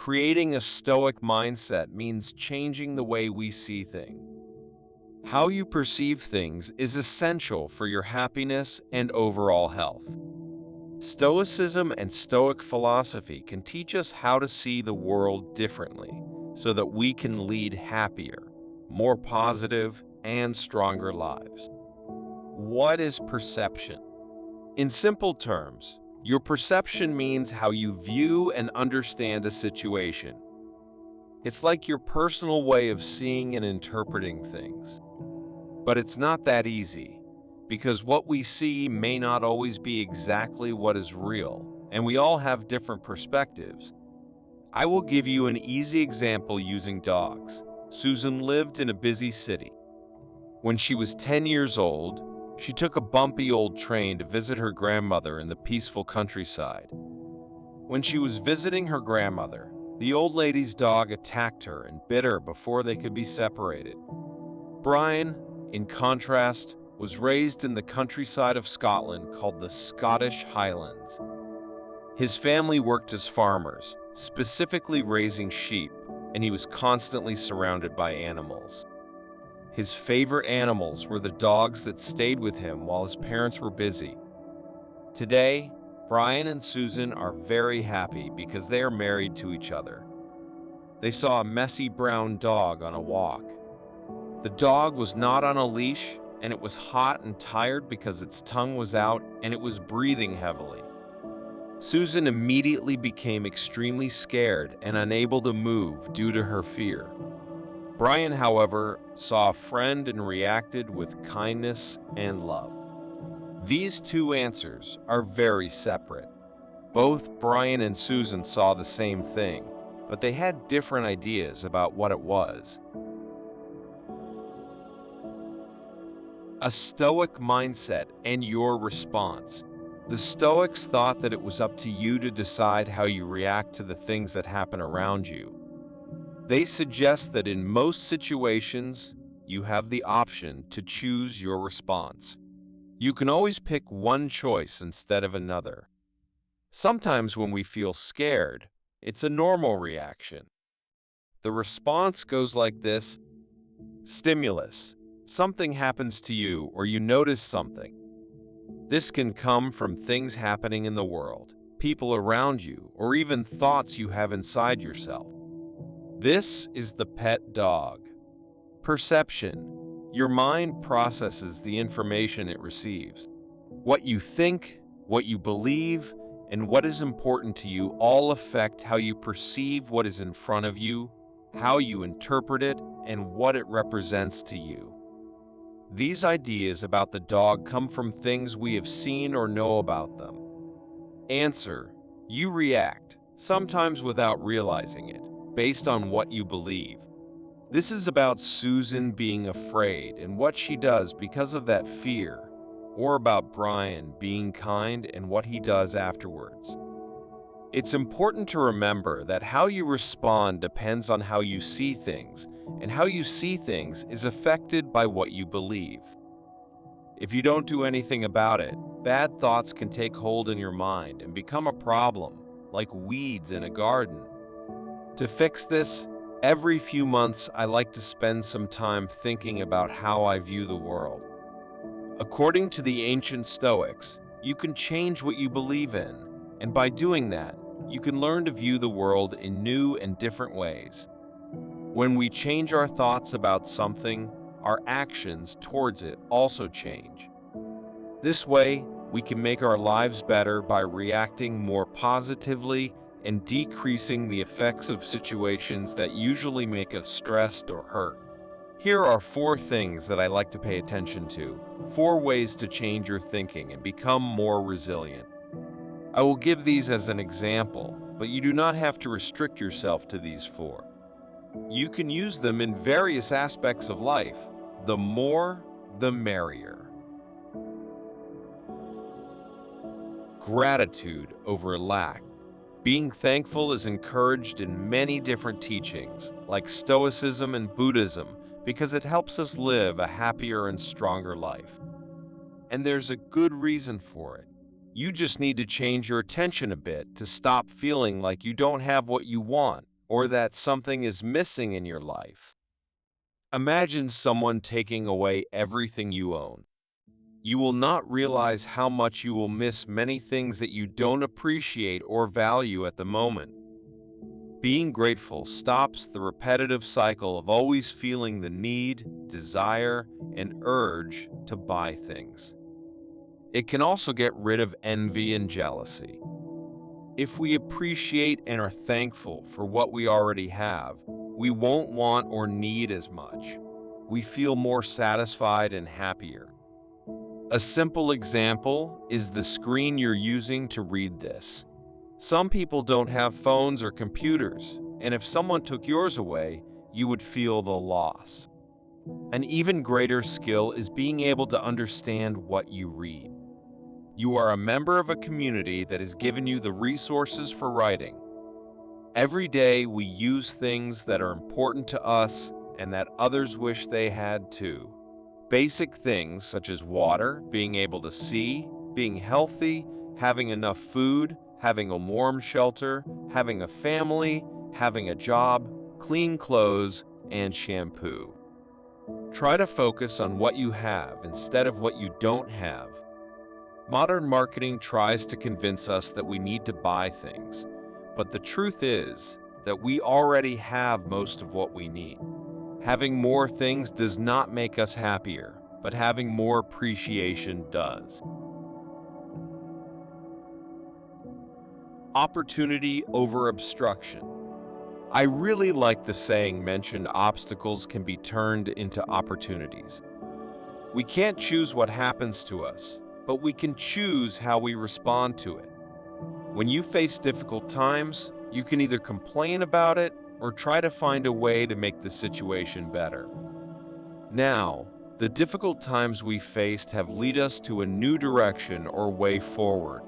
Creating a Stoic mindset means changing the way we see things. How you perceive things is essential for your happiness and overall health. Stoicism and Stoic philosophy can teach us how to see the world differently so that we can lead happier, more positive, and stronger lives. What is perception? In simple terms, your perception means how you view and understand a situation. It's like your personal way of seeing and interpreting things. But it's not that easy, because what we see may not always be exactly what is real, and we all have different perspectives. I will give you an easy example using dogs. Susan lived in a busy city. When she was 10 years old, she took a bumpy old train to visit her grandmother in the peaceful countryside. When she was visiting her grandmother, the old lady's dog attacked her and bit her before they could be separated. Brian, in contrast, was raised in the countryside of Scotland called the Scottish Highlands. His family worked as farmers, specifically raising sheep, and he was constantly surrounded by animals. His favorite animals were the dogs that stayed with him while his parents were busy. Today, Brian and Susan are very happy because they are married to each other. They saw a messy brown dog on a walk. The dog was not on a leash, and it was hot and tired because its tongue was out and it was breathing heavily. Susan immediately became extremely scared and unable to move due to her fear. Brian, however, saw a friend and reacted with kindness and love. These two answers are very separate. Both Brian and Susan saw the same thing, but they had different ideas about what it was. A Stoic mindset and your response. The Stoics thought that it was up to you to decide how you react to the things that happen around you. They suggest that in most situations, you have the option to choose your response. You can always pick one choice instead of another. Sometimes when we feel scared, it's a normal reaction. The response goes like this: stimulus. Something happens to you or you notice something. This can come from things happening in the world, people around you, or even thoughts you have inside yourself. This is the pet dog. Perception. Your mind processes the information it receives. What you think, what you believe, and what is important to you all affect how you perceive what is in front of you, how you interpret it, and what it represents to you. These ideas about the dog come from things we have seen or know about them. Answer: you react, sometimes without realizing it, based on what you believe. This is about Susan being afraid and what she does because of that fear, or about Brian being kind and what he does afterwards. It's important to remember that how you respond depends on how you see things, and how you see things is affected by what you believe. If you don't do anything about it, bad thoughts can take hold in your mind and become a problem, like weeds in a garden. To fix this, every few months I like to spend some time thinking about how I view the world. According to the ancient Stoics, you can change what you believe in, and by doing that, you can learn to view the world in new and different ways. When we change our thoughts about something, our actions towards it also change. This way, we can make our lives better by reacting more positively and decreasing the effects of situations that usually make us stressed or hurt. Here are 4 things that I like to pay attention to, 4 ways to change your thinking and become more resilient. I will give these as an example, but you do not have to restrict yourself to these 4. You can use them in various aspects of life. The more, the merrier. Gratitude over lack. Being thankful is encouraged in many different teachings, like Stoicism and Buddhism, because it helps us live a happier and stronger life. And there's a good reason for it. You just need to change your attention a bit to stop feeling like you don't have what you want, or that something is missing in your life. Imagine someone taking away everything you own. You will not realize how much you will miss many things that you don't appreciate or value at the moment. Being grateful stops the repetitive cycle of always feeling the need, desire, and urge to buy things. It can also get rid of envy and jealousy. If we appreciate and are thankful for what we already have, we won't want or need as much. We feel more satisfied and happier. A simple example is the screen you're using to read this. Some people don't have phones or computers, and if someone took yours away, you would feel the loss. An even greater skill is being able to understand what you read. You are a member of a community that has given you the resources for writing. Every day we use things that are important to us and that others wish they had too. Basic things such as water, being able to see, being healthy, having enough food, having a warm shelter, having a family, having a job, clean clothes, and shampoo. Try to focus on what you have instead of what you don't have. Modern marketing tries to convince us that we need to buy things, but the truth is that we already have most of what we need. Having more things does not make us happier, but having more appreciation does. Opportunity over obstruction. I really like the saying mentioned obstacles can be turned into opportunities. We can't choose what happens to us, but we can choose how we respond to it. When you face difficult times, you can either complain about it or try to find a way to make the situation better. Now, the difficult times we faced have led us to a new direction or way forward.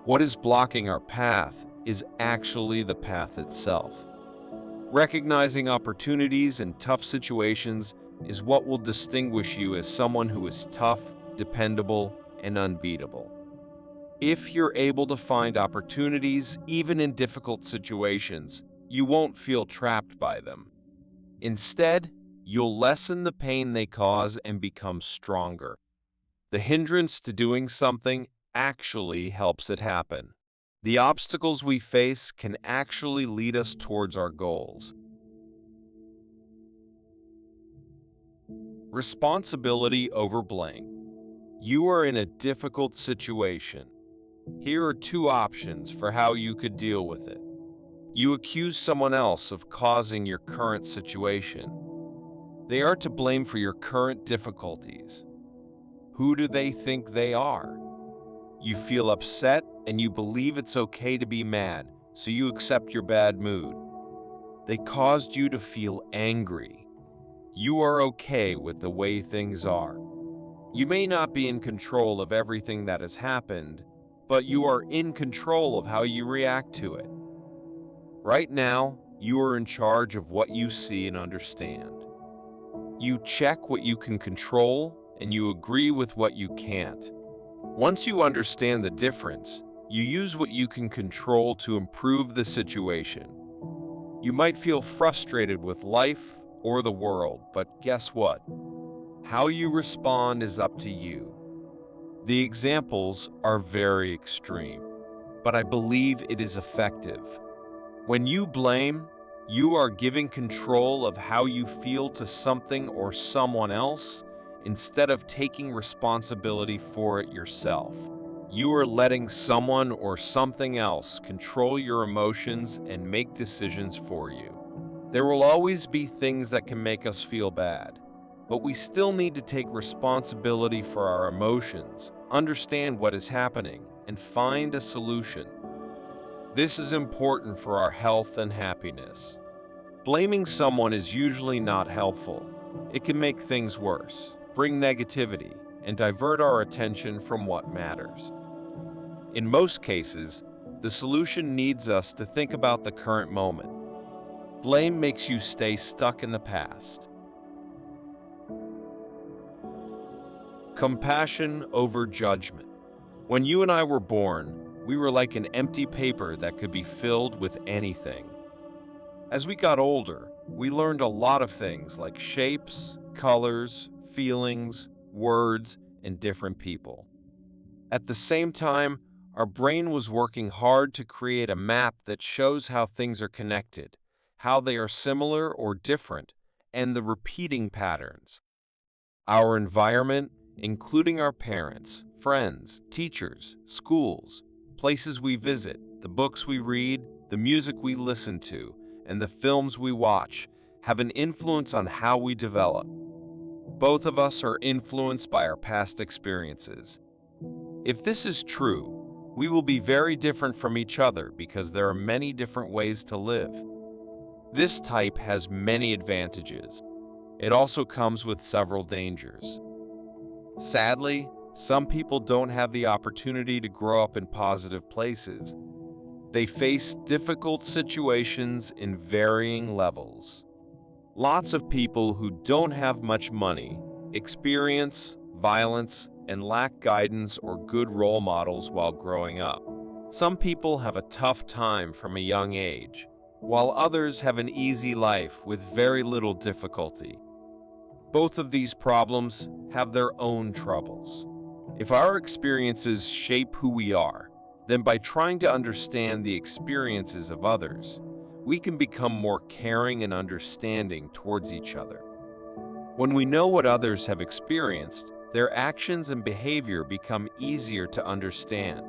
What is blocking our path is actually the path itself. Recognizing opportunities in tough situations is what will distinguish you as someone who is tough, dependable, and unbeatable. If you're able to find opportunities even in difficult situations, you won't feel trapped by them. Instead, you'll lessen the pain they cause and become stronger. The hindrance to doing something actually helps it happen. The obstacles we face can actually lead us towards our goals. Responsibility over blame. You are in a difficult situation. Here are two options for how you could deal with it. You accuse someone else of causing your current situation. They are to blame for your current difficulties. Who do they think they are? You feel upset and you believe it's okay to be mad, so you accept your bad mood. They caused you to feel angry. You are okay with the way things are. You may not be in control of everything that has happened, but you are in control of how you react to it. Right now, you are in charge of what you see and understand. You check what you can control and you agree with what you can't. Once you understand the difference, you use what you can control to improve the situation. You might feel frustrated with life or the world, but guess what? How you respond is up to you. The examples are very extreme, but I believe it is effective. When you blame, you are giving control of how you feel to something or someone else instead of taking responsibility for it yourself. You are letting someone or something else control your emotions and make decisions for you. There will always be things that can make us feel bad, but we still need to take responsibility for our emotions, understand what is happening, and find a solution. This is important for our health and happiness. Blaming someone is usually not helpful. It can make things worse, bring negativity, and divert our attention from what matters. In most cases, the solution needs us to think about the current moment. Blame makes you stay stuck in the past. Compassion over judgment. When you and I were born, we were like an empty paper that could be filled with anything. As we got older, we learned a lot of things like shapes, colors, feelings, words, and different people. At the same time, our brain was working hard to create a map that shows how things are connected, how they are similar or different, and the repeating patterns. Our environment, including our parents, friends, teachers, schools, places we visit, the books we read, the music we listen to, and the films we watch, have an influence on how we develop. Both of us are influenced by our past experiences. If this is true, we will be very different from each other because there are many different ways to live. This type has many advantages. It also comes with several dangers. Sadly, some people don't have the opportunity to grow up in positive places. They face difficult situations in varying levels. Lots of people who don't have much money experience violence and lack guidance or good role models while growing up. Some people have a tough time from a young age, while others have an easy life with very little difficulty. Both of these problems have their own troubles. If our experiences shape who we are, then by trying to understand the experiences of others, we can become more caring and understanding towards each other. When we know what others have experienced, their actions and behavior become easier to understand.